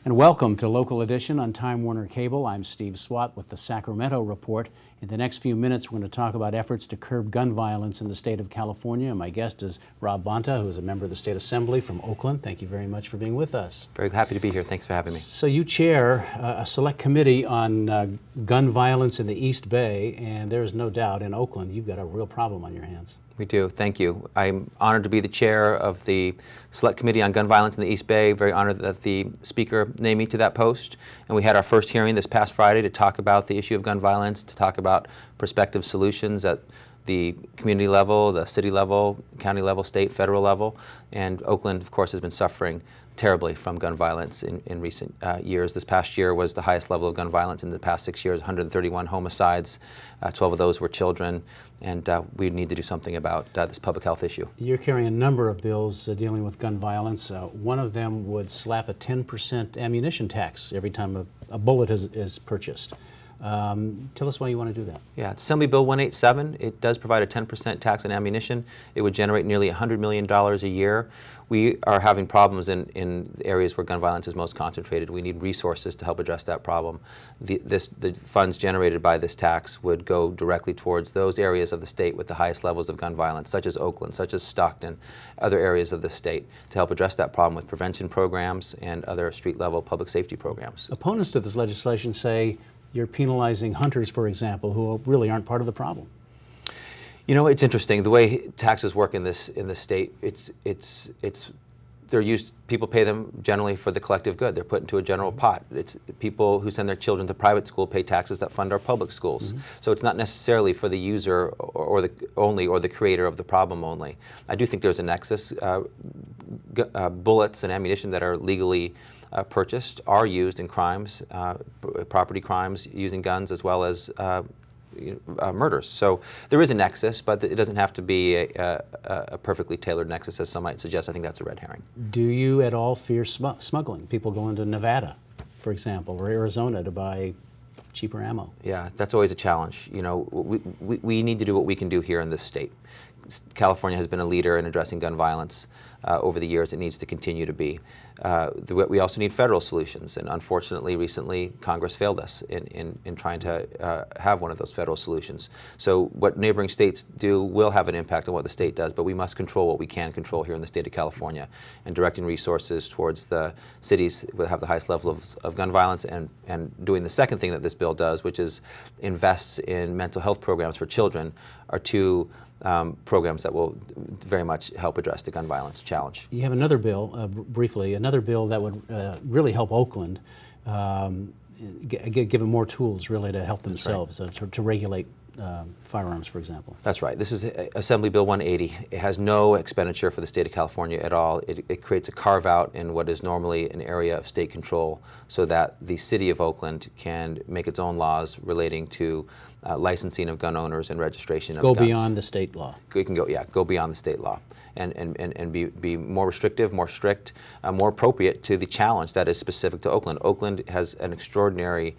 And welcome to Local Edition on Time Warner Cable. I'm Steve Swat with the Sacramento Report. In the next few minutes, we're going to talk about efforts to curb gun violence in the state of California. My guest is Rob Bonta, who is a member of the State Assembly from Oakland. Thank you very much for being with us. Very happy to be here. Thanks for having me. So you chair a select committee on gun violence in the East Bay, and there is no doubt in Oakland you've got a real problem on your hands. We do. Thank you. I'm honored to be the chair of the Select Committee on Gun Violence in the East Bay. Very honored that the Speaker named me to that post. And we had our first hearing this past Friday to talk about the issue of gun violence, to talk about prospective solutions at the community level, the city level, county level, state, federal level. And Oakland, of course, has been suffering terribly from gun violence in recent years. This past year was the highest level of gun violence in the past 6 years, 131 homicides, 12 of those were children, and we need to do something about this public health issue. You're carrying a number of bills dealing with gun violence. One of them would slap a 10% ammunition tax every time a bullet is purchased. Tell us why you want to do that. Yeah, it's Assembly Bill 187. It does provide a 10% tax on ammunition. It would generate nearly $100 million a year. We are having problems in areas where gun violence is most concentrated. We need resources to help address that problem. The funds generated by this tax would go directly towards those areas of the state with the highest levels of gun violence, such as Oakland, such as Stockton, other areas of the state, to help address that problem with prevention programs and other street-level public safety programs. Opponents to this legislation say you're penalizing hunters, for example, who really aren't part of the problem. You know, it's interesting the way taxes work in this state. They're used. People pay them generally for the collective good. They're put into a general pot. It's people who send their children to private school pay taxes that fund our public schools. So it's not necessarily for the user or the creator of the problem only. I do think there's a nexus. Bullets and ammunition that are legally purchased are used in crimes, property crimes using guns, as well as murders. So there is a nexus, but it doesn't have to be a perfectly tailored nexus, as some might suggest. I think that's a red herring. Do you at all fear smuggling? People going to Nevada, for example, or Arizona to buy cheaper ammo? Yeah, that's always a challenge. You know, we need to do what we can do here in this state. California has been a leader in addressing gun violence over the years. It needs to continue to be. We also need federal solutions, and unfortunately, recently, Congress failed us in trying to have one of those federal solutions. So what neighboring states do will have an impact on what the state does, but we must control what we can control here in the state of California, and directing resources towards the cities that have the highest level of gun violence, and doing the second thing that this bill does, which is invests in mental health programs for children, are two programs that will very much help address the gun violence challenge. You have another bill, briefly, another bill that would really help Oakland, give them more tools really to help themselves, to regulate firearms, for example. That's right. This is Assembly Bill 180. It has no expenditure for the state of California at all. It creates a carve-out in what is normally an area of state control so that the city of Oakland can make its own laws relating to licensing of gun owners and registration of guns. Go beyond the state law. It can go beyond the state law and be more restrictive, more strict, more appropriate to the challenge that is specific to Oakland. Oakland has an extraordinary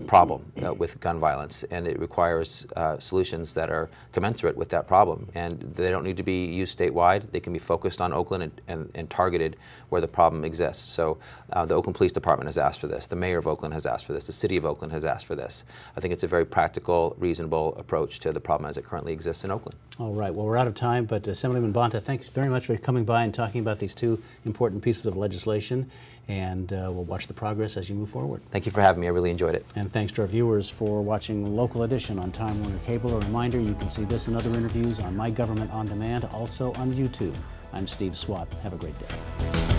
problem with gun violence, and it requires solutions that are commensurate with that problem. And they don't need to be used statewide. They can be focused on Oakland and targeted where the problem exists. So the Oakland Police Department has asked for this. The mayor of Oakland has asked for this. The city of Oakland has asked for this. I think it's a very practical, reasonable approach to the problem as it currently exists in Oakland. All right. Well, we're out of time, but Assemblyman Bonta, thanks very much for coming by and talking about these two important pieces of legislation, and we'll watch the progress as you move forward. Thank you for having me. I really enjoyed it. And thanks to our viewers for watching Local Edition on Time Warner Cable. A reminder, you can see this and other interviews on My Government On Demand, also on YouTube. I'm Steve Swat. Have a great day.